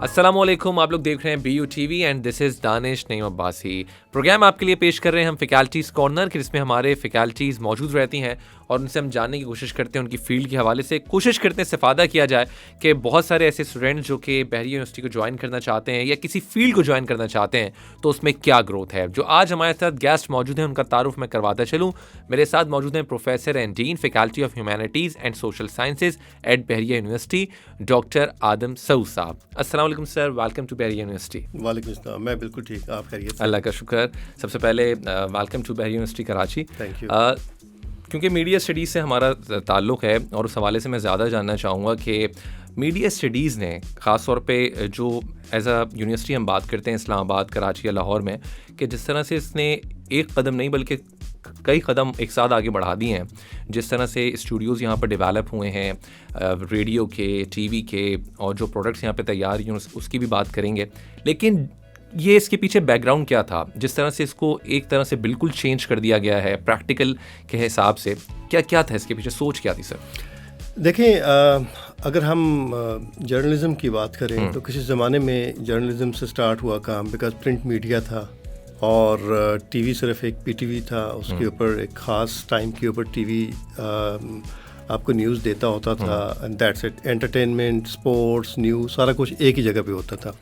अस्सलामुअलैकुम, आप लोग देख रहे हैं BU TV and this is Danish Naeem Abbasi. Programme आपके लिए पेश कर रहे हैं हम फैकल्टीज़ कॉर्नर के, जिसमें हमारे फैकल्टीज़ मौजूद रहती हैं और उनसे हम जानने की कोशिश करते हैं, उनकी फील्ड के हवाले से कोशिश करते हैं इस्तेफ़ादा किया जाए कि बहुत सारे ऐसे स्टूडेंट्स जो कि बहरिया यूनिवर्सिटी को ज्वाइन करना चाहते हैं या किसी फील्ड को ज्वाइन करना चाहते हैं तो उसमें क्या ग्रोथ है। जो आज हमारे साथ गेस्ट मौजूद हैं उनका तारुफ मैं करवाता चलूँ। मेरे साथ मौजूद हैं professor and dean faculty of humanities and social sciences at Bahria university, doctor Adam Saud साहब। अस्सलाम वालेकुम sir, welcome to Bahria university. वालेकुम अस्सलाम, मैं बिल्कुल ठीक, आप खैरियत? अल्लाह का शुक्र। सबसे पहले welcome to Bahria university Karachi. Thank you. क्योंकि मीडिया स्टडीज़ से हमारा ताल्लुक़ है और उस हवाले से मैं ज़्यादा जानना चाहूँगा कि मीडिया स्टडीज़ ने ख़ास तौर पे जो एज अ यूनिवर्सिटी हम बात करते हैं इस्लामाबाद, कराची या लाहौर में, कि जिस तरह से इसने एक कदम नहीं बल्कि कई कदम एक साथ आगे बढ़ा दिए हैं, जिस तरह से स्टूडियोज़ यहाँ पर डेवलप हुए हैं, रेडियो के, TV के, और जो प्रोडक्ट्स यहाँ पे तैयार हैं उसकी भी बात करेंगे। लेकिन ये इसके पीछे बैकग्राउंड क्या था, जिस तरह से इसको एक तरह से बिल्कुल चेंज कर दिया गया है प्रैक्टिकल के हिसाब से, क्या क्या था इसके पीछे, सोच क्या थी सर? देखें, अगर हम जर्नलिज़म की बात करें तो किसी ज़माने में जर्नलिज़म से स्टार्ट हुआ काम, बिकॉज प्रिंट मीडिया था और TV सिर्फ एक PTV था, उसके ऊपर एक ख़ास टाइम के ऊपर TV आपको न्यूज़ देता होता था, and that's it. Entertainment, sports, news, सारा कुछ एक ही जगह पे होता था।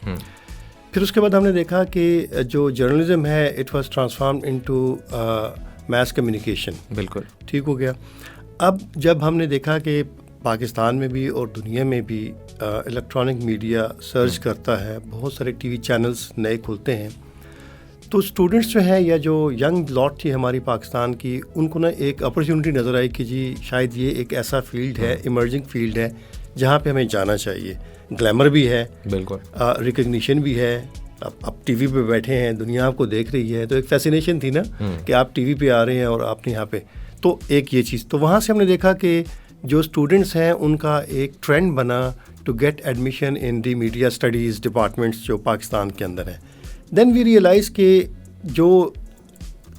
फिर उसके बाद हमने देखा कि जो जर्नलिज़म है it was transformed into mass communication. बिल्कुल ठीक हो गया। अब जब हमने देखा कि पाकिस्तान में भी और दुनिया में भी इलेक्ट्रॉनिक मीडिया सर्च करता है, बहुत सारे TV चैनल्स नए खुलते हैं, तो स्टूडेंट्स जो हैं या जो यंग लॉट थी हमारी पाकिस्तान की, उनको ना एक अपॉर्चुनिटी नज़र आई कि जी शायद ये एक ऐसा फील्ड है, इमर्जिंग फील्ड है, जहाँ पे हमें जाना चाहिए। ग्लैमर भी है, बिल्कुल, रिकग्निशन भी है। अब TV पे बैठे हैं, दुनिया आपको देख रही है, तो एक फैसिनेशन थी ना कि आप TV पे आ रहे हैं और आपने यहाँ पे, तो एक ये चीज़। तो वहाँ से हमने देखा कि जो स्टूडेंट्स हैं उनका एक ट्रेंड बना to get admission in the media studies departments जो पाकिस्तान के अंदर हैं। देन वी रियलाइज़ कि जो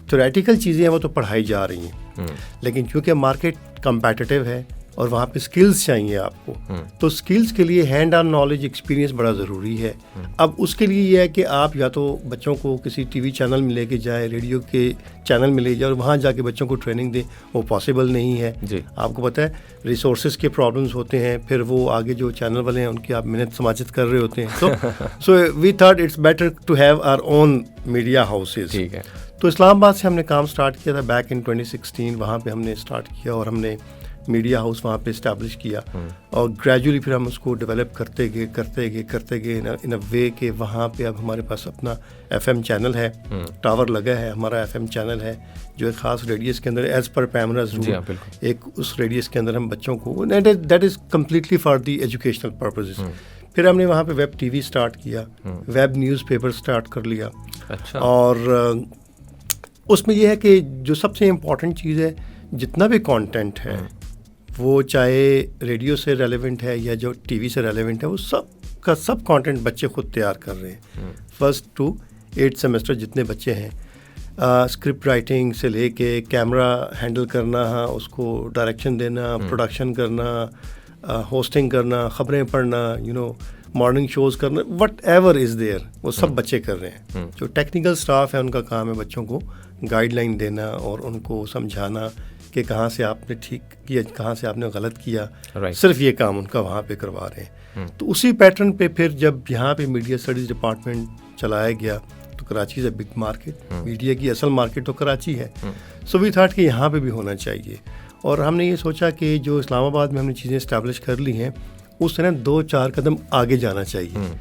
थ्योरेटिकल चीज़ें हैं वो तो पढ़ाई जा रही हैं, लेकिन क्योंकि मार्केट कम्पेटिटिव है और वहाँ पे स्किल्स चाहिए आपको, तो स्किल्स के लिए हैंड ऑन नॉलेज, एक्सपीरियंस बड़ा ज़रूरी है। अब उसके लिए ये है कि आप या तो बच्चों को किसी TV चैनल में लेके जाए, रेडियो के चैनल में ले जाए और वहाँ जाके बच्चों को ट्रेनिंग दें, वो पॉसिबल नहीं है जी। आपको पता है रिसोर्सेज के प्रॉब्लम्स होते हैं, फिर वो आगे जो चैनल वाले हैं उनकी आप मेहनत समाजित कर रहे होते हैं। So we thought it's better to have our own media houses. ठीक है। तो इस्लामाबाद से हमने काम स्टार्ट किया था बैक इन 2016, वहाँ पर हमने स्टार्ट किया और हमने मीडिया हाउस वहाँ पे इस्टेब्लिश किया और ग्रेजुअली फिर हम उसको डेवलप करते गए इन अ वे कि वहाँ पे अब हमारे पास अपना FM चैनल है, टावर लगा है, हमारा FM चैनल है जो एक ख़ास रेडियस के अंदर एज़ पर पैमराज रूल, एक उस रेडियस के अंदर हम बच्चों को, that is completely for the educational purposes. फिर हमने वहाँ पे वेब TV स्टार्ट किया, वेब न्यूज़पेपर स्टार्ट कर लिया। अच्छा। और उसमें यह है कि जो सबसे इम्पॉर्टेंट चीज़ है, जितना भी कंटेंट है वो चाहे रेडियो से रेलेवेंट है या जो TV से रेलेवेंट है, वो सब का सब कंटेंट बच्चे खुद तैयार कर रहे हैं। 1st to 8th सेमेस्टर जितने बच्चे हैं, स्क्रिप्ट राइटिंग से लेके कैमरा हैंडल करना, उसको डायरेक्शन देना, प्रोडक्शन करना, होस्टिंग करना, ख़बरें पढ़ना, मॉर्निंग शोज़ करना, वट एवर इज़ देयर, वो सब बच्चे कर रहे हैं। जो टेक्निकल स्टाफ है उनका काम है बच्चों को गाइडलाइन देना और उनको समझाना कि कहाँ से आपने ठीक किया, कहाँ से आपने गलत किया। सिर्फ ये काम उनका वहाँ पे करवा रहे हैं। तो उसी पैटर्न पे फिर जब यहाँ पे मीडिया स्टडीज़ डिपार्टमेंट चलाया गया तो Karachi is a big market, media की असल मार्केट तो कराची है। सो वी थॉट कि यहाँ पे भी होना चाहिए और हमने ये सोचा कि जो इस्लामाबाद में हमने चीज़ें इस्टेब्लिश कर ली हैं उस तरह 2-4 कदम आगे जाना चाहिए।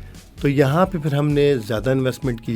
तो यहाँ पे फिर हमने ज़्यादा इन्वेस्टमेंट की,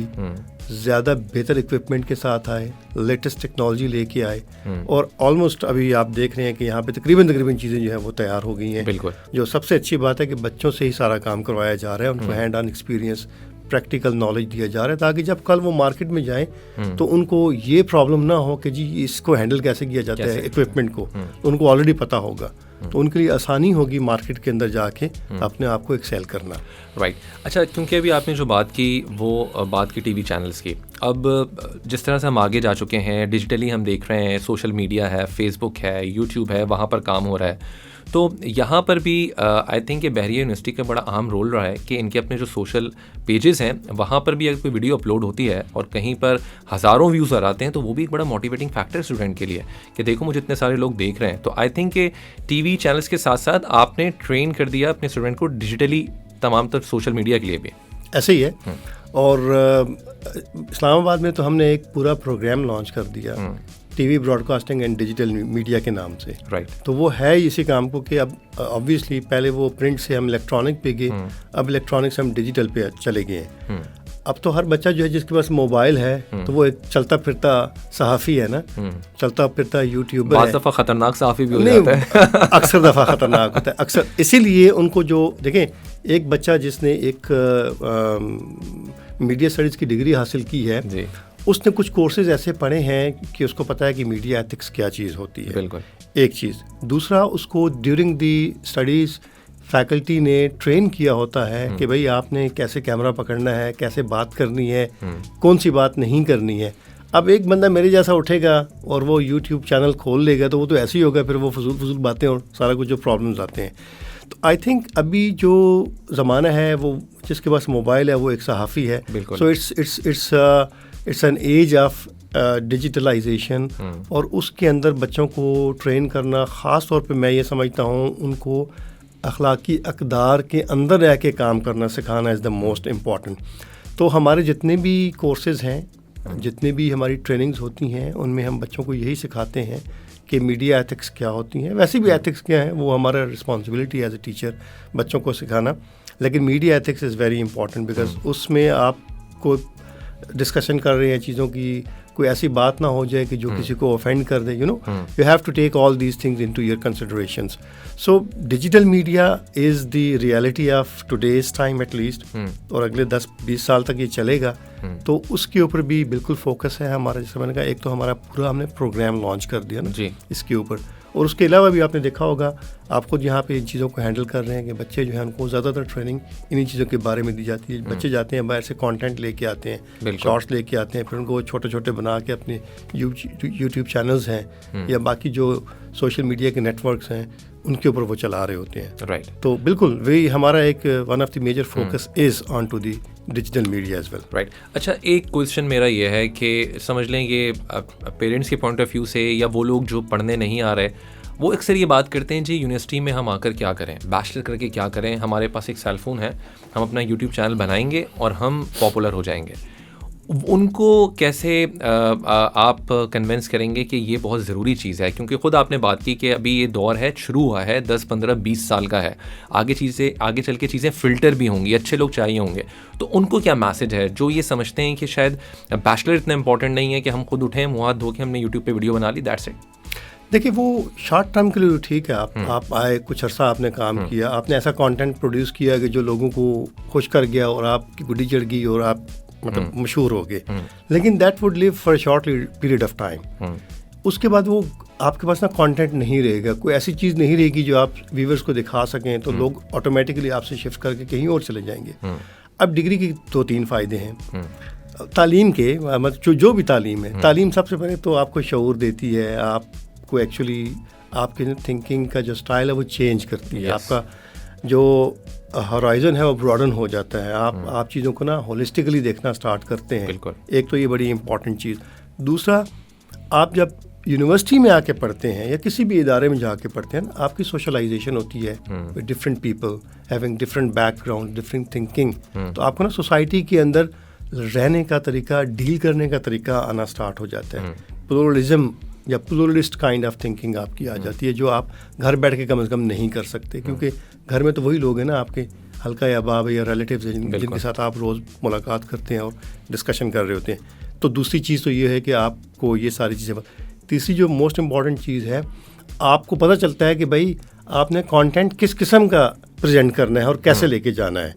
ज़्यादा बेहतर इक्विपमेंट के साथ आए, लेटेस्ट टेक्नोलॉजी लेके आए और ऑलमोस्ट अभी आप देख रहे हैं कि यहाँ पे तकरीबन चीज़ें जो है वो तैयार हो गई हैं। बिल्कुल। जो सबसे अच्छी बात है कि बच्चों से ही सारा काम करवाया जा रहा है, उनको hand on experience, practical knowledge दिया जा रहा है, ताकि जब कल वो मार्केट में जाएं तो उनको ये प्रॉब्लम ना हो कि जी इसको हैंडल कैसे किया जाता है इक्विपमेंट को, उनको ऑलरेडी पता होगा, तो उनके लिए आसानी होगी मार्केट के अंदर जाके अपने आप को एक्सेल करना। राइट। अच्छा, क्योंकि अभी आपने जो बात की वो बात की TV चैनल्स की, अब जिस तरह से हम आगे जा चुके हैं, डिजिटली हम देख रहे हैं, सोशल मीडिया है, फेसबुक है, यूट्यूब है, वहाँ पर काम हो रहा है, तो यहाँ पर भी आई थिंक ये बहरिया यूनिवर्सिटी का बड़ा अहम रोल रहा है कि इनके अपने जो सोशल पेजेस हैं वहाँ पर भी अगर कोई वीडियो अपलोड होती है और कहीं पर हज़ारों व्यूज़ आ आते हैं तो वो भी एक बड़ा मोटिवेटिंग फैक्टर स्टूडेंट के लिए कि देखो मुझे इतने सारे लोग देख रहे हैं। तो आई थिंक कि टीवी चैनल्स के साथ साथ आपने ट्रेन कर दिया अपने स्टूडेंट को डिजिटली तमाम तरह सोशल मीडिया के लिए भी। ऐसे ही है। और इस्लामाबाद में तो हमने एक पूरा प्रोग्राम लॉन्च कर दिया TV broadcasting and digital media के नाम से। राइट। तो वो है इसी काम को कि अब ऑब्वियसली पहले वो प्रिंट से हम इलेक्ट्रॉनिक पे गए, अब इलेक्ट्रॉनिक से हम डिजिटल पे चले गए हैं। अब तो हर बच्चा जो है जिसके पास मोबाइल है तो वो एक चलता फिरता सहाफ़ी है ना, चलता फिरता यूट्यूबर है। दफ़ा खतरनाक सहाफ़ी भी हो जाता है। अक्सर दफ़ा खतरनाक होता है अक्सर। इसीलिए उनको जो देखें, एक बच्चा जिसने एक मीडिया स्टडीज़ की डिग्री हासिल की है जी, उसने कुछ कोर्सेज ऐसे पढ़े हैं कि उसको पता है कि मीडिया एथिक्स क्या चीज़ होती है। बिल्कुल एक चीज़। दूसरा, उसको ड्यूरिंग दी स्टडीज़ फैकल्टी ने ट्रेन किया होता है कि भाई आपने कैसे कैमरा पकड़ना है, कैसे बात करनी है, कौन सी बात नहीं करनी है। अब एक बंदा मेरे जैसा उठेगा और वो यूट्यूब चैनल खोल लेगा तो वो तो ऐसे ही होगा, फिर वो फजूल बातें और सारा कुछ जो प्रॉब्लम्स आते हैं। तो आई थिंक अभी जो ज़माना है वो जिसके पास मोबाइल है वो एक सहाफ़ी है। So it's an age of digitalisation. और उसके अंदर बच्चों को ट्रेन करना, ख़ास तौर पे मैं ये समझता हूँ उनको अखलाकी अक़दार के अंदर रह के काम करना सिखाना इज़ द मोस्ट इम्पॉर्टेंट। तो हमारे जितने भी कोर्सेज़ हैं, जितने भी हमारी ट्रेनिंग्स होती हैं, उनमें हम बच्चों को यही सिखाते हैं कि मीडिया एथिक्स क्या होती हैं। वैसे भी एथिक्स क्या है वो हमारा रिस्पॉन्सिबिलिटी एज ए टीचर बच्चों को सिखाना, लेकिन media ethics is very important because उसमें आपको डिस्कशन कर रहे हैं चीज़ों की, कोई ऐसी बात ना हो जाए कि जो किसी को ऑफेंड कर दे। You have to take all these things into your considerations. So digital media is the reality of today's time at least, और अगले 10-20 साल तक ये चलेगा। तो उसके ऊपर भी बिल्कुल फोकस है हमारा। जैसे मैंने कहा, एक तो हमारा पूरा हमने प्रोग्राम लॉन्च कर दिया ना जी इसके ऊपर, और उसके अलावा भी आपने देखा होगा आप खुद यहाँ पे इन चीज़ों को हैंडल कर रहे हैं कि बच्चे जो हैं उनको ज़्यादातर ट्रेनिंग इन्हीं चीज़ों के बारे में दी जाती है। बच्चे जाते हैं बाहर से कंटेंट लेके आते हैं, शॉर्ट्स लेके आते हैं, फिर उनको छोटे छोटे बना के अपने यूट्यूब चैनल्स हैं या बाकी जो सोशल मीडिया के नेटवर्क्स हैं उनके ऊपर वो चला रहे होते हैं। राइट। तो बिल्कुल वही हमारा एक one of the major focus is on to the digital media as well. Right. अच्छा, एक क्वेश्चन मेरा ये है कि समझ लें ये पेरेंट्स के पॉइंट ऑफ व्यू से या वो लोग जो पढ़ने नहीं आ रहे वो अक्सर ये बात करते हैं जी यूनिवर्सिटी में हम आकर क्या करें, बैचलर करके क्या करें, हमारे पास एक सेल फ़ोन है, हम अपना यूट्यूब चैनल बनाएंगे और हम पॉपुलर हो जाएंगे। उनको कैसे आप कन्विंस करेंगे कि ये बहुत ज़रूरी चीज़ है? क्योंकि ख़ुद आपने बात की कि अभी ये दौर है, शुरू हुआ है, 10, 15, 20 साल का है, आगे चल के चीज़ें फ़िल्टर भी होंगी, अच्छे लोग चाहिए होंगे। तो उनको क्या मैसेज है जो ये समझते हैं कि शायद बैचलर इतना इंपॉर्टेंट नहीं है कि हम खुद उठें, मुँह हाथ धो के हमने यूट्यूब पर वीडियो बना ली, दैट्स इट? देखिए, वो शॉर्ट टर्म के लिए ठीक है। आप आए, कुछ अर्सा आपने काम किया, आपने ऐसा कंटेंट प्रोड्यूस किया कि जो लोगों को खुश कर गया और आपकी गुड्डी चढ़ गई और आप मतलब मशहूर हो गए, लेकिन that would live for a short period of time. उसके बाद वो आपके पास ना कंटेंट नहीं रहेगा, कोई ऐसी चीज़ नहीं रहेगी जो आप व्यूअर्स को दिखा सकें, तो लोग ऑटोमेटिकली आपसे शिफ्ट करके कहीं और चले जाएंगे। अब डिग्री के 2-3 फ़ायदे हैं तालीम के, मतलब जो भी तालीम है। तालीम सबसे पहले तो आपको शऊर देती है, आपको एक्चुअली आपके थिंकिंग का जो स्टाइल है वो चेंज करती है। आपका जो हॉराइजन है वो ब्रॉडन हो जाता है। आप चीज़ों को ना होलिस्टिकली देखना स्टार्ट करते हैं। एक तो ये बड़ी इंपॉर्टेंट चीज़। दूसरा, आप जब यूनिवर्सिटी में आके पढ़ते हैं या किसी भी इदारे में जाके पढ़ते हैं ना, आपकी सोशलाइजेशन होती है with different people having different background, different thinking. तो आपको ना सोसाइटी के अंदर रहने का तरीका, डील करने का तरीका आना स्टार्ट हो जाता है। प्लूरलिज्म या प्लूरलिस्ट काइंड ऑफ थिंकिंग आपकी आ जाती है, जो आप घर बैठ के कम से कम नहीं कर सकते, क्योंकि घर में तो वही लोग हैं ना आपके हल्का या बाब या रिलेटिव्स जिनके साथ आप रोज़ मुलाकात करते हैं और डिस्कशन कर रहे होते हैं। तो दूसरी चीज़ तो ये है कि आपको ये सारी चीज़ें। तीसरी जो मोस्ट इम्पॉर्टेंट चीज़ है, आपको पता चलता है कि भाई आपने कंटेंट किस किस्म का प्रेजेंट करना है और कैसे लेके जाना है,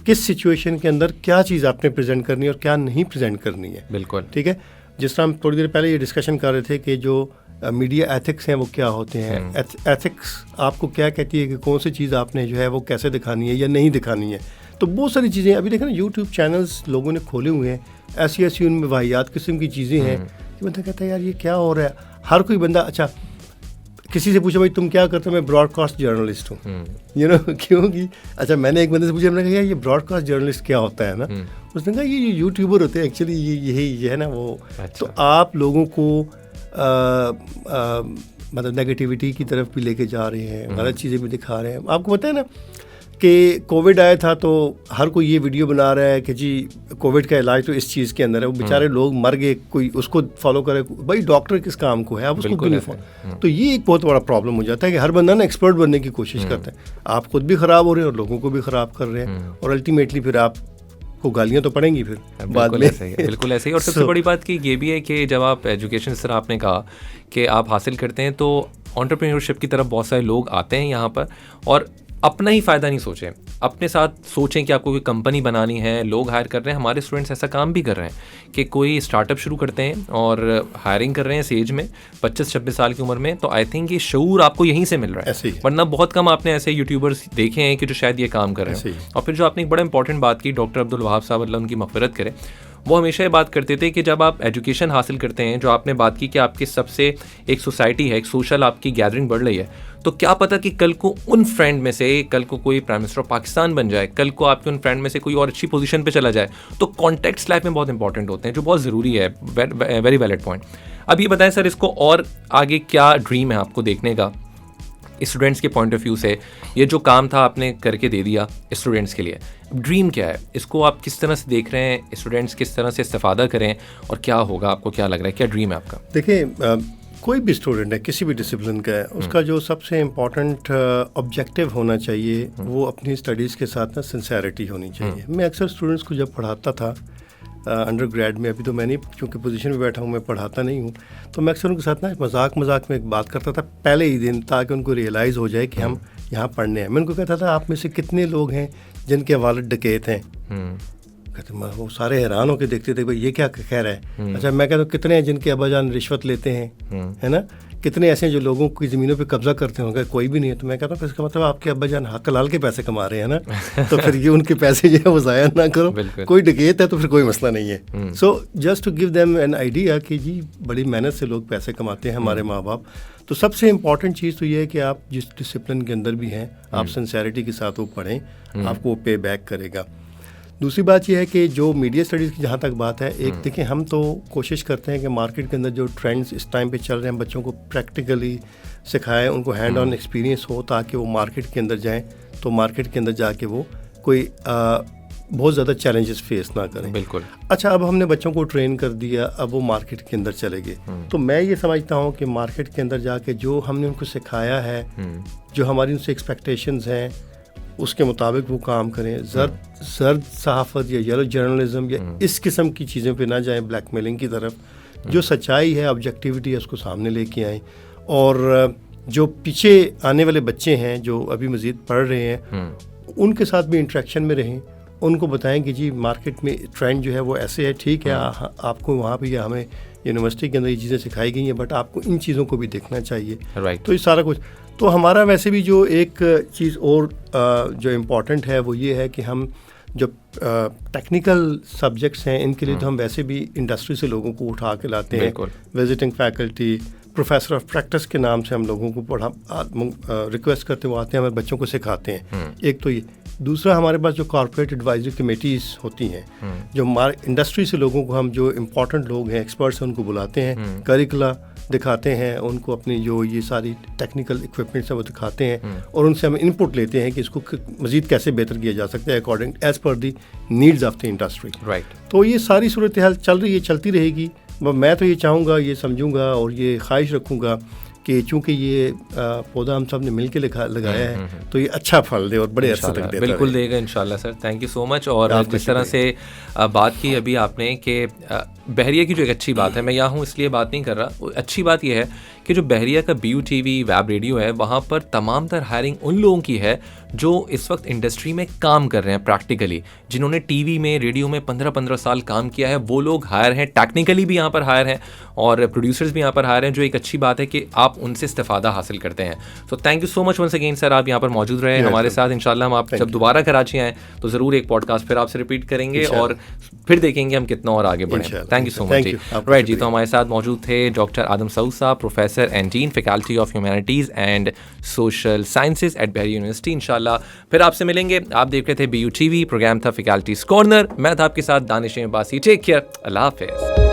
किस सिचुएशन के अंदर क्या चीज़ आपने प्रेजेंट करनी है और क्या नहीं प्रेजेंट करनी है। बिल्कुल ठीक है। जिस तरह हम थोड़ी देर पहले ये डिस्कशन कर रहे थे कि जो मीडिया एथिक्स हैं वो क्या होते हैं। एथिक्स आपको क्या कहती है कि कौन सी चीज़ आपने जो है वो कैसे दिखानी है या नहीं दिखानी है। तो बहुत सारी चीज़ें अभी देखें ना, यूट्यूब चैनल्स लोगों ने खोले हुए हैं, ऐसी उनमें वाहियात किस्म की चीज़ें हैं कि बंदा कहता है यार ये क्या हो रहा है। हर कोई बंदा, अच्छा किसी से पूछा भाई तुम क्या करते हो, मैं ब्रॉडकास्ट जर्नलिस्ट हूँ, यू नो, क्योंकि अच्छा मैंने एक बंदे से पूछा, मैंने कहा ये ब्रॉडकास्ट जर्नलिस्ट क्या होता है ना, उसने कहा ये यूट्यूबर होते हैं एक्चुअली, ये है ना वो। अच्छा। तो आप लोगों को मतलब नेगेटिविटी की तरफ भी लेके जा रहे हैं, गलत चीज़ें भी दिखा रहे हैं। आपको पता है ना कि कोविड आया था तो हर कोई ये वीडियो बना रहा है कि जी कोविड का इलाज तो इस चीज़ के अंदर है, वो बेचारे लोग मर गए, कोई उसको फॉलो करे, भाई डॉक्टर किस काम को है, आप उसको क्यों नहीं फॉलो। तो ये एक बहुत बड़ा प्रॉब्लम हो जाता है कि हर बंदा ना एक्सपर्ट बनने की कोशिश करता है, आप खुद भी ख़राब हो रहे हैं और लोगों को भी ख़राब कर रहे हैं, और अल्टीमेटली फिर आपको गालियाँ तो पड़ेंगी फिर बाद में। बिल्कुल ऐसे ही। और सबसे बड़ी बात कि ये भी है कि जब आप एजुकेशन, जिस तरह आपने कहा कि आप हासिल करते हैं, तो एंटरप्रेन्योरशिप की तरफ बहुत सारे लोग आते हैं यहाँ पर और अपना ही फ़ायदा नहीं सोचें, अपने साथ सोचें कि आपको कोई कंपनी बनानी है, लोग हायर कर रहे हैं। हमारे स्टूडेंट्स ऐसा काम भी कर रहे हैं कि कोई स्टार्टअप शुरू करते हैं और हायरिंग कर रहे हैं इस एज में, 25-26 साल की उम्र में। तो आई थिंक ये शऊर आपको यहीं से मिल रहा है, वरना बहुत कम आपने ऐसे यूट्यूबर्स देखे हैं कि जो शायद ये काम कर रहे हैं। और फिर जो आपने एक बड़ा इंपॉर्टेंट बात की, डॉक्टर अब्दुल वहाब साहब अल्लाह उनकी मग़फ़िरत करे, वो हमेशा ये बात करते थे कि जब आप एजुकेशन हासिल करते हैं, जो आपने बात की कि आपकी सबसे एक सोसाइटी है, एक सोशल आपकी गैदरिंग बढ़ रही है, तो क्या पता कि कल को उन फ्रेंड में से कल को कोई प्राइम मिनिस्टर ऑफ पाकिस्तान बन जाए, कल को आपके उन फ्रेंड में से कोई और अच्छी पोजीशन पे चला जाए। तो कॉन्टेक्ट्स लाइफ में बहुत इंपॉर्टेंट होते हैं, जो बहुत ज़रूरी है। Very valid point. अब ये बताएं सर, इसको और आगे क्या ड्रीम है आपको देखने का स्टूडेंट्स के पॉइंट ऑफ व्यू से? ये जो काम था आपने करके दे दिया स्टूडेंट्स के लिए, ड्रीम क्या है? इसको आप किस तरह से देख रहे हैं, स्टूडेंट्स किस तरह से इस्तेफादा करें और क्या होगा, आपको क्या लग रहा है, क्या ड्रीम है आपका? देखिए, कोई भी स्टूडेंट है, किसी भी डिसिप्लिन का है, उसका जो सबसे इम्पॉर्टेंट ऑब्जेक्टिव होना चाहिए वो अपनी स्टडीज़ के साथ ना सिंसेरिटी होनी चाहिए। मैं अक्सर स्टूडेंट्स को जब पढ़ाता था अंडर ग्रेड में, अभी तो मैं नहीं, क्योंकि पोजीशन में बैठा हूँ, मैं पढ़ाता नहीं हूँ, तो मैं अक्सर उनके साथ ना मजाक में एक बात करता था पहले ही दिन, ताकि उनको रियलाइज़ हो जाए कि हम यहाँ पढ़ने हैं। मैं उनको कहता था आप में से कितने लोग हैं जिनके वालिद डकैत हैं? कहते वो सारे हैरान होकर देखते थे, भाई ये क्या कह रहा है। अच्छा, मैं कहता हूँ कितने हैं जिनके अब्बाजान रिश्वत लेते हैं, है ना, कितने ऐसे हैं जो लोगों की ज़मीनों पे कब्जा करते होंगे? कोई भी नहीं है। तो मैं कहता हूँ इसका मतलब आपके अब्बाजान हक हलाल के पैसे कमा रहे हैं ना, तो फिर ये उनके पैसे जो है वो ज़ाया ना करो। कोई डकैत है तो फिर कोई मसला नहीं है। So just to give them an idea कि जी बड़ी मेहनत से लोग पैसे कमाते हैं, हमारे माँ बाप। तो सबसे इम्पॉर्टेंट चीज़ तो ये है कि आप जिस डिसिप्लिन के अंदर भी हैं, आप सिंसेरिटी के साथ वो पढ़ें, आपको वो पे बैक करेगा। दूसरी बात यह है कि जो मीडिया स्टडीज़ की जहाँ तक बात है, एक देखिए, हम तो कोशिश करते हैं कि मार्केट के अंदर जो ट्रेंड्स इस टाइम पे चल रहे हैं बच्चों को प्रैक्टिकली सिखाएं, उनको हैंड ऑन एक्सपीरियंस हो, ताकि वो मार्केट के अंदर जाएं, तो मार्केट के अंदर जाके वो कोई बहुत ज़्यादा चैलेंजेस फेस ना करें। बिल्कुल। अच्छा, अब हमने बच्चों को ट्रेन कर दिया, अब वो मार्केट के अंदर चले गए, तो मैं ये समझता हूँ कि मार्केट के अंदर जाके जो हमने उनको सिखाया है, जो हमारी उनसे एक्सपेक्टेशंस हैं, उसके मुताबिक वो काम करें। जर्द सहाफ़त या येलो जर्नलिज्म या इस किस्म की चीज़ों पे ना जाएं, ब्लैकमेलिंग की तरफ। जो सच्चाई है, ऑब्जेक्टिविटी है, उसको सामने लेके आएँ। और जो पीछे आने वाले बच्चे हैं जो अभी मज़ीद पढ़ रहे हैं, उनके साथ भी इंटरेक्शन में रहें, उनको बताएं कि जी मार्केट में ट्रेंड जो है वो ऐसे है, ठीक है, आपको वहाँ पे या हमें यूनिवर्सिटी के अंदर ये चीज़ें सिखाई गई हैं, बट आपको इन चीज़ों को भी देखना चाहिए। राइट। तो ये सारा कुछ तो हमारा वैसे भी जो एक चीज़ और जो इम्पॉर्टेंट है वो ये है कि हम जो टेक्निकल सब्जेक्ट्स हैं, इनके लिए तो हम वैसे भी इंडस्ट्री से लोगों को उठा के लाते हैं। Visiting faculty, professor of practice के नाम से हम लोगों को रिक्वेस्ट करते हुए आते हैं, हमारे बच्चों को सिखाते हैं। एक तो ये। दूसरा, हमारे पास जो कॉर्पोरेट एडवाइजरी कमेटीज़ होती हैं, जो इंडस्ट्री से लोगों को, हम जो इम्पोर्टेंट लोग हैं, एक्सपर्ट्स हैं, उनको बुलाते हैं, करिकुला दिखाते हैं, उनको अपनी जो ये सारी टेक्निकल इक्विपमेंट्स हैं वो दिखाते हैं, और उनसे हम इनपुट लेते हैं कि इसको मज़ीद कैसे बेहतर किया जा सकता है according as per the needs of the industry. Right. तो ये सारी सूरत हाल चल रही है, चलती रहेगी। मैं तो ये चाहूँगा, ये समझूंगा और ये ख्वाहिश रखूँगा कि चूँकि ये पौधा हम सब ने मिल के लगाया है, तो ये अच्छा फल दे और बड़े अरसे तक देता बिल्कुल देगा इंशाल्लाह sir. Thank you so much. और जिस तरह से बात की अभी आपने कि बहरिया की जो एक अच्छी बात है, मैं यहाँ हूँ इसलिए बात नहीं कर रहा, अच्छी बात यह है कि जो बहरिया का BUTV वेब रेडियो है, वहाँ पर तमाम तर हायरिंग उन लोगों की है जो इस वक्त इंडस्ट्री में काम कर रहे हैं प्रैक्टिकली, जिन्होंने टीवी में, रेडियो में 15-15 साल काम किया है, वो लोग हायर हैं, टेक्निकली भी यहाँ पर हायर हैं और प्रोड्यूसर्स भी यहाँ पर हायर हैं, जो एक अच्छी बात है कि आप उनसे इस्तेफादा हासिल करते हैं। So thank you so much once again sir, आप यहाँ पर मौजूद रहे हमारे साथ। इंशाल्लाह हम आप जब दोबारा कराची आएँ तो ज़रूर एक पॉडकास्ट फिर आपसे रिपीट करेंगे और फिर देखेंगे हम कितना और आगे बढ़ें। थैंक यू सो मच जी। राइट जी, तो हमारे साथ मौजूद थे डॉक्टर आदम सऊद साहब, professor professor and dean faculty of humanities and social sciences at बेरी यूनिवर्सिटी। इंशाल्लाह फिर आपसे मिलेंगे। आप देख रहे थे BUTV, प्रोग्राम था फैकल्टीज़ कॉर्नर। मैं था आपके साथ दानिश अब्बासी। टेक केयर, अल्लाह हाफिज़।